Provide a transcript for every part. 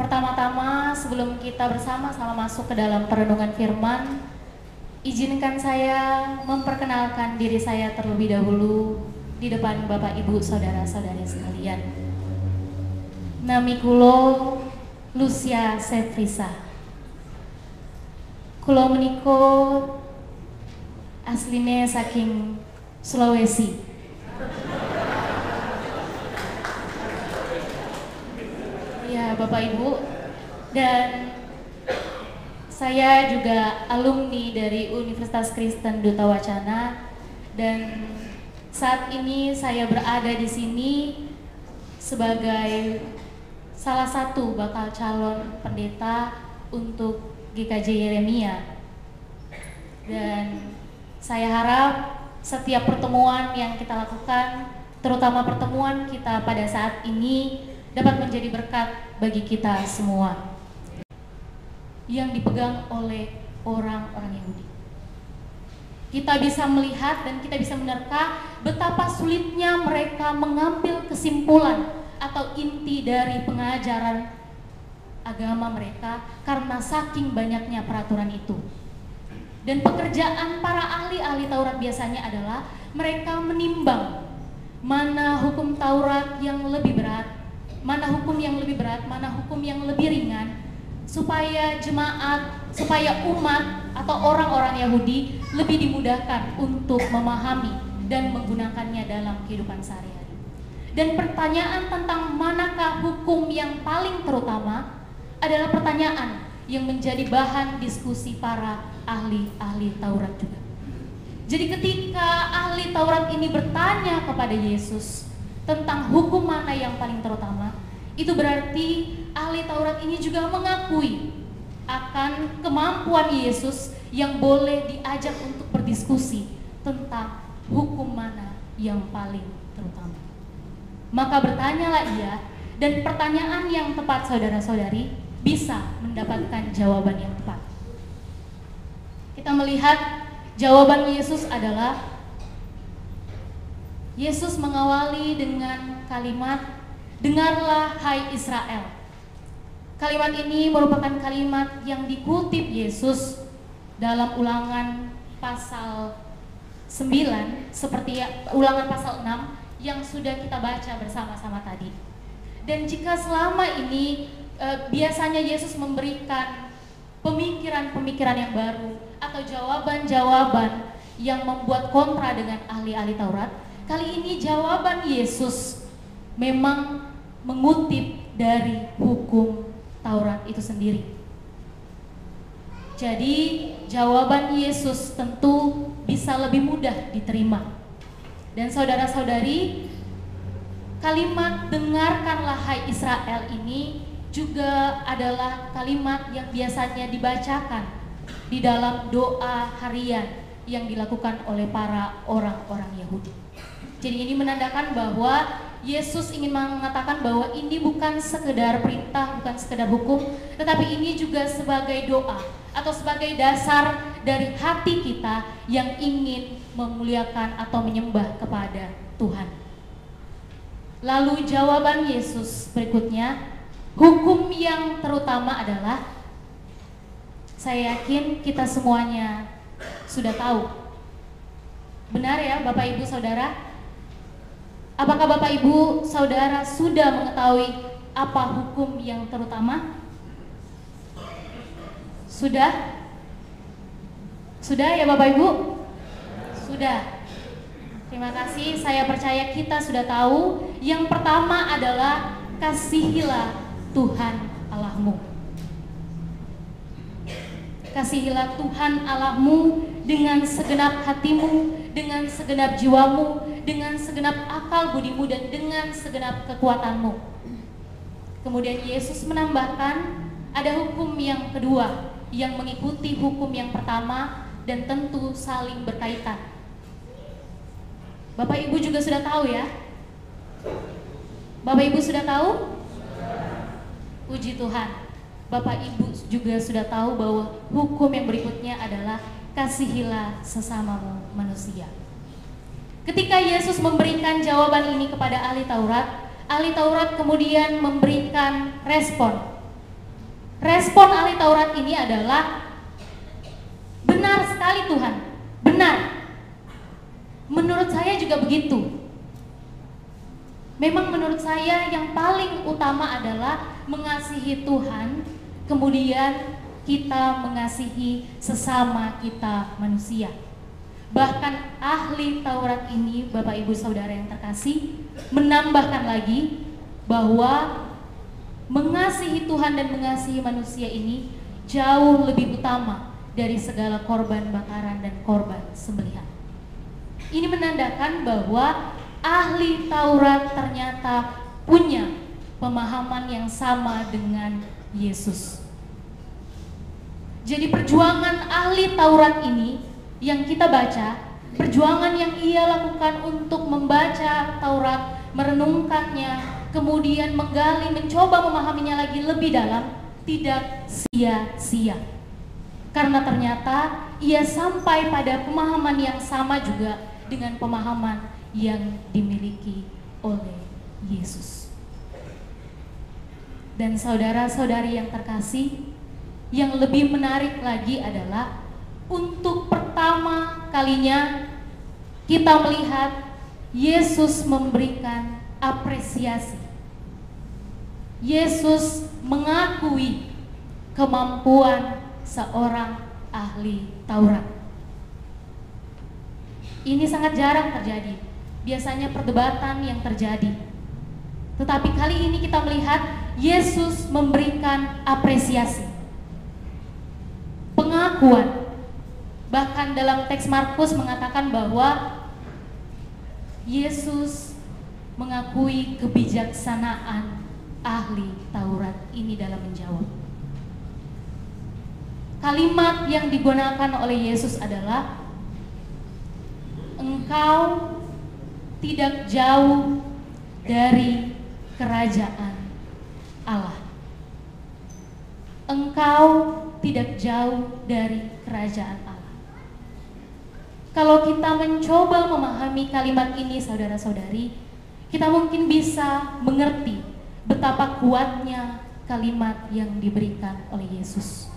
Pertama-tama sebelum kita bersama-sama masuk ke dalam perenungan firman, izinkan saya memperkenalkan diri saya terlebih dahulu di depan Bapak Ibu saudara-saudari sekalian. Nami kulo Lucia Setrisa. Kulo meniko asline saking Sulawesi. Ya, Bapak Ibu, dan saya juga alumni dari Universitas Kristen Duta Wacana, dan saat ini saya berada di sini sebagai salah satu bakal calon pendeta untuk GKJ Yeremia. Dan saya harap setiap pertemuan yang kita lakukan, terutama pertemuan kita pada saat ini, dapat menjadi berkat bagi kita semua yang dipegang oleh orang-orang Yahudi. Kita bisa melihat dan kita bisa menerka betapa sulitnya mereka mengambil kesimpulan atau inti dari pengajaran agama mereka karena saking banyaknya peraturan itu. Dan pekerjaan para ahli-ahli Taurat biasanya adalah mereka menimbang mana hukum Taurat yang lebih berat, mana hukum yang lebih berat, mana hukum yang lebih ringan, supaya jemaat, supaya umat atau orang-orang Yahudi lebih dimudahkan untuk memahami dan menggunakannya dalam kehidupan sehari-hari. Dan pertanyaan tentang manakah hukum yang paling terutama adalah pertanyaan yang menjadi bahan diskusi para ahli-ahli Taurat juga. Jadi ketika ahli Taurat ini bertanya kepada Yesus tentang hukum mana yang paling terutama, itu berarti ahli Taurat ini juga mengakui akan kemampuan Yesus yang boleh diajak untuk berdiskusi tentang hukum mana yang paling terutama. Maka bertanyalah ia, dan pertanyaan yang tepat saudara-saudari bisa mendapatkan jawaban yang tepat. Kita melihat jawaban Yesus adalah Yesus mengawali dengan kalimat, "Dengarlah hai Israel." Kalimat ini merupakan kalimat yang dikutip Yesus dalam Ulangan pasal 9, seperti Ulangan pasal 6 yang sudah kita baca bersama-sama tadi. Dan jika selama ini biasanya Yesus memberikan pemikiran-pemikiran yang baru atau jawaban-jawaban yang membuat kontra dengan ahli-ahli Taurat, kali ini jawaban Yesus memang mengutip dari hukum Taurat itu sendiri. Jadi jawaban Yesus tentu bisa lebih mudah diterima. Dan saudara-saudari, kalimat "dengarkanlah hai Israel" ini juga adalah kalimat yang biasanya dibacakan di dalam doa harian yang dilakukan oleh para orang-orang Yahudi. Jadi ini menandakan bahwa Yesus ingin mengatakan bahwa ini bukan sekedar perintah, bukan sekedar hukum, tetapi ini juga sebagai doa atau sebagai dasar dari hati kita yang ingin memuliakan atau menyembah kepada Tuhan. Lalu jawaban Yesus berikutnya, hukum yang terutama adalah, saya yakin kita semuanya sudah tahu. Benar ya Bapak Ibu Saudara? Apakah Bapak Ibu Saudara sudah mengetahui apa hukum yang terutama? Sudah? Sudah ya Bapak Ibu? Sudah. Terima kasih, saya percaya kita sudah tahu. Yang pertama adalah kasihilah Tuhan Allahmu. Kasihilah Tuhan Allahmu dengan segenap hatimu, dengan segenap jiwamu, dengan segenap akal budimu, dan dengan segenap kekuatanmu. Kemudian Yesus menambahkan ada hukum yang kedua yang mengikuti hukum yang pertama dan tentu saling berkaitan. Bapak Ibu juga sudah tahu ya? Bapak Ibu sudah tahu? Puji Tuhan. Bapak Ibu juga sudah tahu bahwa hukum yang berikutnya adalah kasihilah sesamamu manusia. Ketika Yesus memberikan jawaban ini kepada ahli Taurat kemudian memberikan respon. Respon ahli Taurat ini adalah, benar sekali Tuhan, benar. Menurut saya juga begitu. Memang menurut saya yang paling utama adalah mengasihi Tuhan, kemudian kita mengasihi sesama kita manusia. Bahkan ahli Taurat ini, Bapak Ibu Saudara yang terkasih, menambahkan lagi bahwa mengasihi Tuhan dan mengasihi manusia ini jauh lebih utama dari segala korban bakaran dan korban sembelihan. Ini menandakan bahwa ahli Taurat ternyata punya pemahaman yang sama dengan Yesus. Jadi perjuangan ahli Taurat ini yang kita baca, perjuangan yang ia lakukan untuk membaca Taurat, merenungkannya, kemudian menggali, mencoba memahaminya lagi lebih dalam, tidak sia-sia. Karena ternyata ia sampai pada pemahaman yang sama juga dengan pemahaman yang dimiliki oleh Yesus. Dan saudara-saudari yang terkasih, yang lebih menarik lagi adalah untuk pertama kalinya kita melihat Yesus memberikan apresiasi. Yesus mengakui kemampuan seorang ahli Taurat. Ini sangat jarang terjadi. Biasanya perdebatan yang terjadi. Tetapi kali ini kita melihat Yesus memberikan apresiasi, pengakuan. Bahkan dalam teks Markus mengatakan bahwa Yesus mengakui kebijaksanaan ahli Taurat ini dalam menjawab. Kalimat yang digunakan oleh Yesus adalah, engkau tidak jauh dari kerajaan Allah. Engkau tidak jauh dari kerajaan Allah. Kalau kita mencoba memahami kalimat ini, saudara-saudari, kita mungkin bisa mengerti betapa kuatnya kalimat yang diberikan oleh Yesus.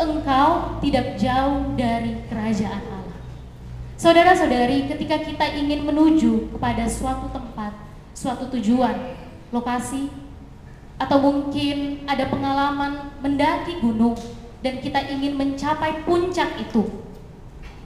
Engkau tidak jauh dari kerajaan Allah. Saudara-saudari, ketika kita ingin menuju kepada suatu tempat, suatu tujuan, lokasi, atau mungkin ada pengalaman mendaki gunung dan kita ingin mencapai puncak itu,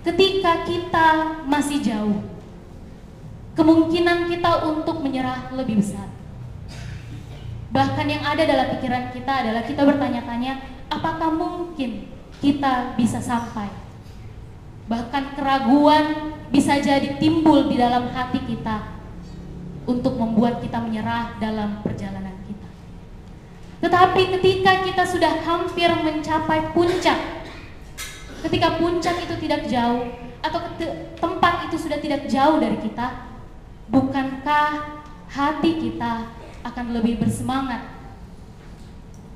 ketika kita masih jauh, kemungkinan kita untuk menyerah lebih besar. Bahkan yang ada dalam pikiran kita adalah kita bertanya-tanya, apakah mungkin kita bisa sampai? Bahkan keraguan bisa jadi timbul di dalam hati kita untuk membuat kita menyerah dalam perjalanan kita. Tetapi ketika kita sudah hampir mencapai puncak, ketika puncak itu tidak jauh atau tempat itu sudah tidak jauh dari kita, bukankah hati kita akan lebih bersemangat?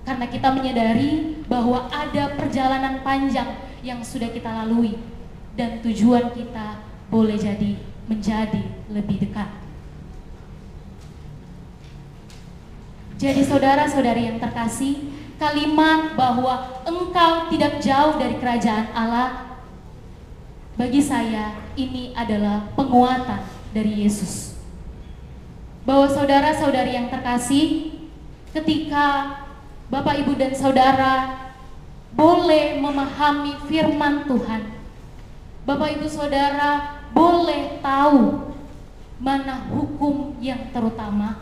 Karena kita menyadari bahwa ada perjalanan panjang yang sudah kita lalui dan tujuan kita boleh jadi menjadi lebih dekat. Jadi saudara-saudari yang terkasih, kalimat bahwa engkau tidak jauh dari kerajaan Allah, bagi saya ini adalah penguatan dari Yesus. Bahwa saudara-saudari yang terkasih, ketika Bapak, Ibu, dan Saudara boleh memahami firman Tuhan, Bapak, Ibu, Saudara boleh tahu mana hukum yang terutama.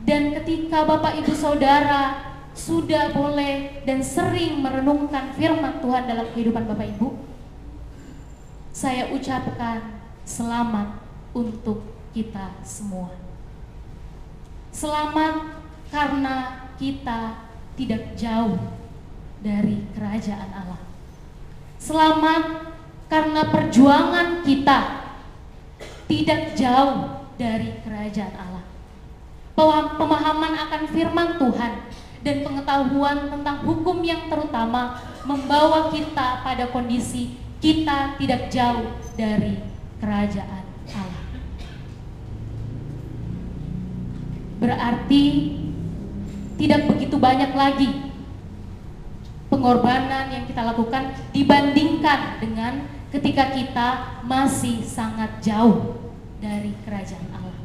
Dan ketika Bapak, Ibu, Saudara sudah boleh dan sering merenungkan firman Tuhan dalam kehidupan Bapak, Ibu, saya ucapkan selamat untuk kita semua. Selamat karena kita tidak jauh dari kerajaan Allah. Selamat karena perjuangan kita tidak jauh dari kerajaan Allah. Pemahaman akan firman Tuhan dan pengetahuan tentang hukum yang terutama membawa kita pada kondisi kita tidak jauh dari kerajaan Allah. Berarti tidak begitu banyak lagi pengorbanan yang kita lakukan dibandingkan dengan ketika kita masih sangat jauh dari kerajaan Allah.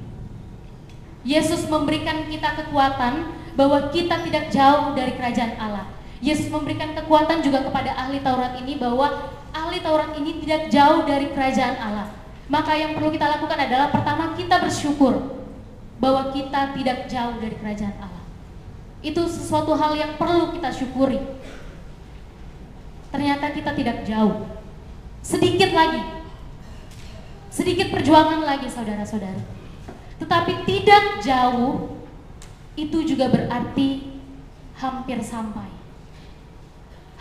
Yesus memberikan kita kekuatan bahwa kita tidak jauh dari kerajaan Allah. Yesus memberikan kekuatan juga kepada ahli Taurat ini bahwa ahli Taurat ini tidak jauh dari kerajaan Allah. Maka yang perlu kita lakukan adalah pertama, kita bersyukur bahwa kita tidak jauh dari kerajaan Allah. Itu sesuatu hal yang perlu kita syukuri. Ternyata kita tidak jauh. Sedikit lagi, sedikit perjuangan lagi saudara-saudari. Tetapi tidak jauh itu juga berarti hampir sampai.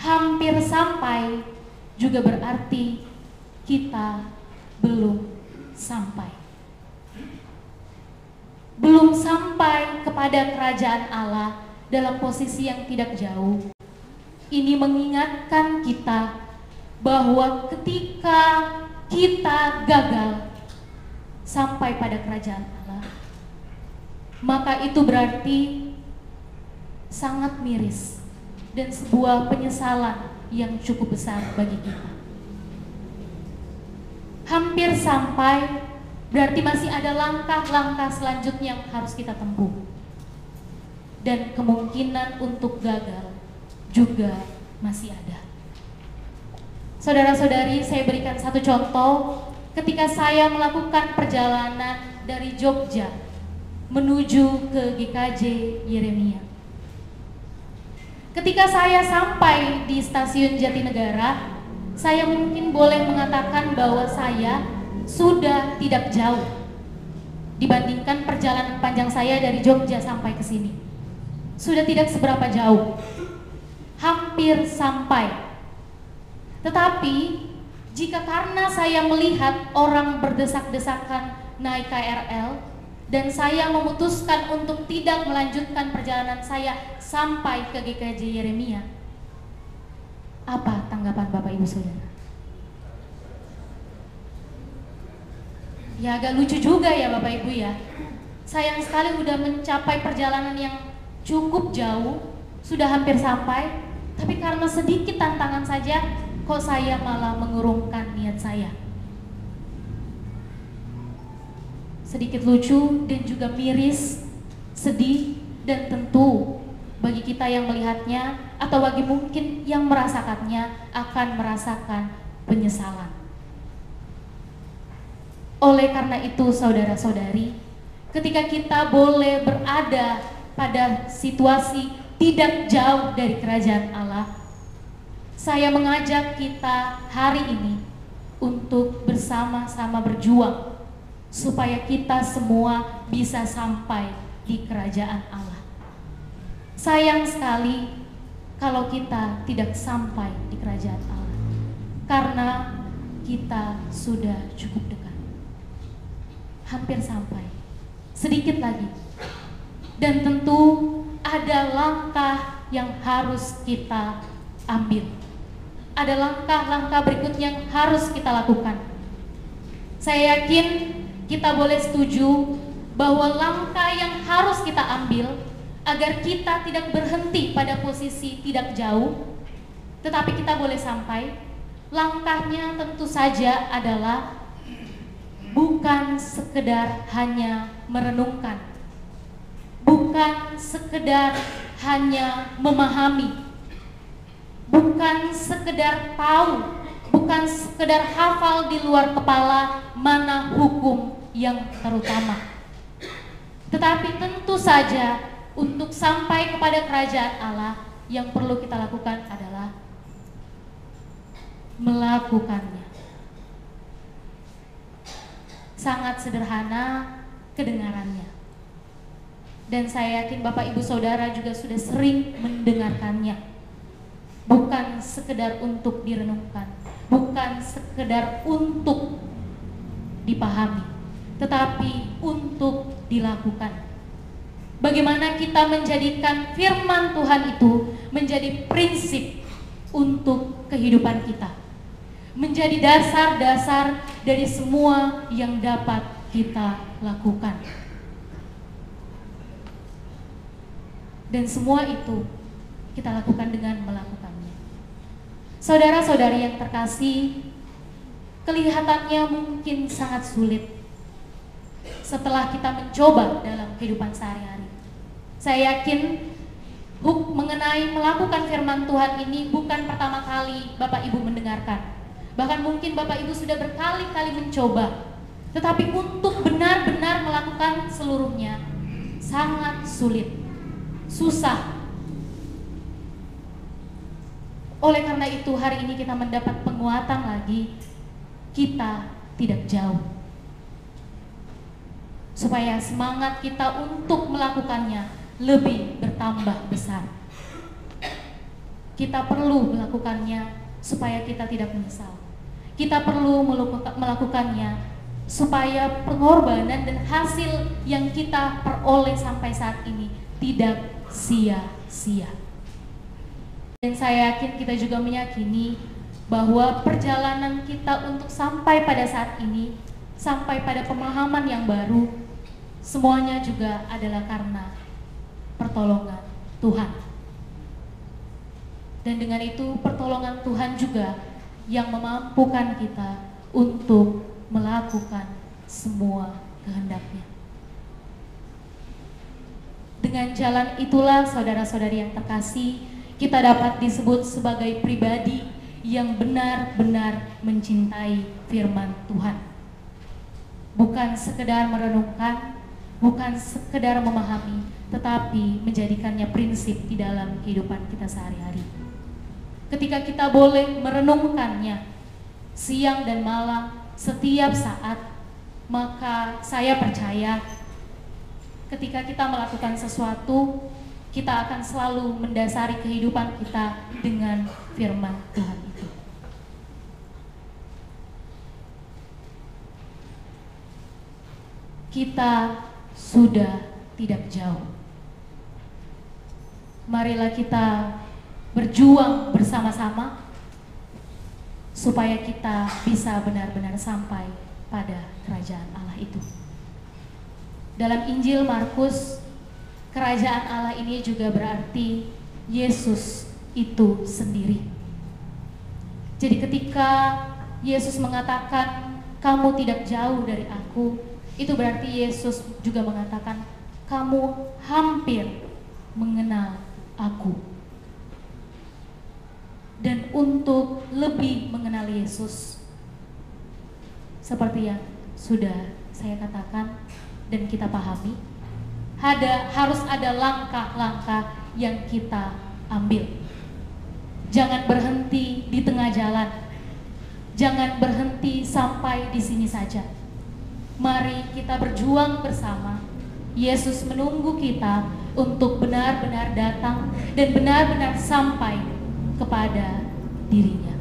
Hampir sampai juga berarti kita belum sampai. Belum sampai kepada kerajaan Allah dalam posisi yang tidak jauh. Ini mengingatkan kita bahwa ketika kita gagal sampai pada kerajaan Allah, maka itu berarti sangat miris dan sebuah penyesalan yang cukup besar bagi kita. Hampir sampai berarti masih ada langkah-langkah selanjutnya yang harus kita tempuh. Dan kemungkinan untuk gagal juga masih ada. Saudara-saudari, saya berikan satu contoh ketika saya melakukan perjalanan dari Jogja menuju ke GKJ Yeremia. Ketika saya sampai di stasiun Jatinegara, saya mungkin boleh mengatakan bahwa saya sudah tidak jauh dibandingkan perjalanan panjang saya dari Jogja sampai ke sini. Sudah tidak seberapa jauh, hampir sampai. Tetapi jika karena saya melihat orang berdesak-desakan naik KRL dan saya memutuskan untuk tidak melanjutkan perjalanan saya sampai ke GKJ Yeremia, apa tanggapan Bapak Ibu Saudara? Ya agak lucu juga ya Bapak Ibu ya. Sayang sekali udah mencapai perjalanan yang cukup jauh, sudah hampir sampai, tapi karena sedikit tantangan saja kok saya malah mengurungkan niat saya. Sedikit lucu dan juga miris, sedih, dan tentu bagi kita yang melihatnya atau bagi mungkin yang merasakannya akan merasakan penyesalan. Oleh karena itu saudara-saudari, ketika kita boleh berada pada situasi tidak jauh dari kerajaan Allah, saya mengajak kita hari ini untuk bersama-sama berjuang supaya kita semua bisa sampai di kerajaan Allah. Sayang sekali kalau kita tidak sampai di kerajaan Allah karena kita sudah cukup dekat. Hampir sampai, sedikit lagi. Dan tentu ada langkah yang harus kita ambil. Ada langkah-langkah berikutnya yang harus kita lakukan. Saya yakin kita boleh setuju bahwa langkah yang harus kita ambil agar kita tidak berhenti pada posisi tidak jauh, tetapi kita boleh sampai. Langkahnya tentu saja adalah bukan sekedar hanya merenungkan, bukan sekedar hanya memahami, bukan sekedar tahu, bukan sekedar hafal di luar kepala mana hukum yang terutama. Tetapi tentu saja untuk sampai kepada kerajaan Allah yang perlu kita lakukan adalah melakukannya. Sangat sederhana kedengarannya. Dan saya yakin Bapak Ibu Saudara juga sudah sering mendengarkannya. Bukan sekedar untuk direnungkan, bukan sekedar untuk dipahami, tetapi untuk dilakukan. Bagaimana kita menjadikan firman Tuhan itu menjadi prinsip untuk kehidupan kita, menjadi dasar-dasar dari semua yang dapat kita lakukan. Dan semua itu kita lakukan dengan melakukannya. Saudara-saudari yang terkasih, kelihatannya mungkin sangat sulit setelah kita mencoba dalam kehidupan sehari-hari. Saya yakin mengenai melakukan firman Tuhan ini bukan pertama kali Bapak Ibu mendengarkan. Bahkan mungkin Bapak Ibu sudah berkali-kali mencoba. Tetapi untuk benar-benar melakukan seluruhnya sangat sulit, susah. Oleh karena itu hari ini kita mendapat penguatan lagi, kita tidak jauh. Supaya semangat kita untuk melakukannya lebih bertambah besar. Kita perlu melakukannya supaya kita tidak menyesal. Kita perlu melakukannya supaya pengorbanan dan hasil yang kita peroleh sampai saat ini tidak sia-sia. Dan saya yakin kita juga meyakini bahwa perjalanan kita untuk sampai pada saat ini, sampai pada pemahaman yang baru, semuanya juga adalah karena pertolongan Tuhan. Dan dengan itu pertolongan Tuhan juga yang memampukan kita untuk melakukan semua kehendak-Nya. Dengan jalan itulah saudara-saudari yang terkasih, kita dapat disebut sebagai pribadi yang benar-benar mencintai firman Tuhan. Bukan sekedar merenungkan, bukan sekedar memahami, tetapi menjadikannya prinsip di dalam kehidupan kita sehari-hari. Ketika kita boleh merenungkannya siang dan malam, setiap saat, maka saya percaya ketika kita melakukan sesuatu, kita akan selalu mendasari kehidupan kita dengan firman Tuhan itu. Kita sudah tidak jauh. Marilah kita berjuang bersama-sama supaya kita bisa benar-benar sampai pada kerajaan Allah itu. Dalam Injil Markus, kerajaan Allah ini juga berarti Yesus itu sendiri. Jadi ketika Yesus mengatakan kamu tidak jauh dari aku, itu berarti Yesus juga mengatakan kamu hampir mengenal aku. Dan untuk lebih mengenal Yesus, seperti yang sudah saya katakan dan kita pahami, harus ada langkah-langkah yang kita ambil. Jangan berhenti di tengah jalan. Jangan berhenti sampai di sini saja. Mari kita berjuang bersama. Yesus menunggu kita untuk benar-benar datang dan benar-benar sampai kepada dirinya.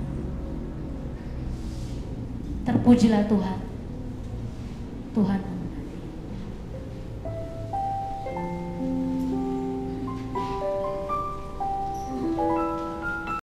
Terpujilah Tuhan. Tuhan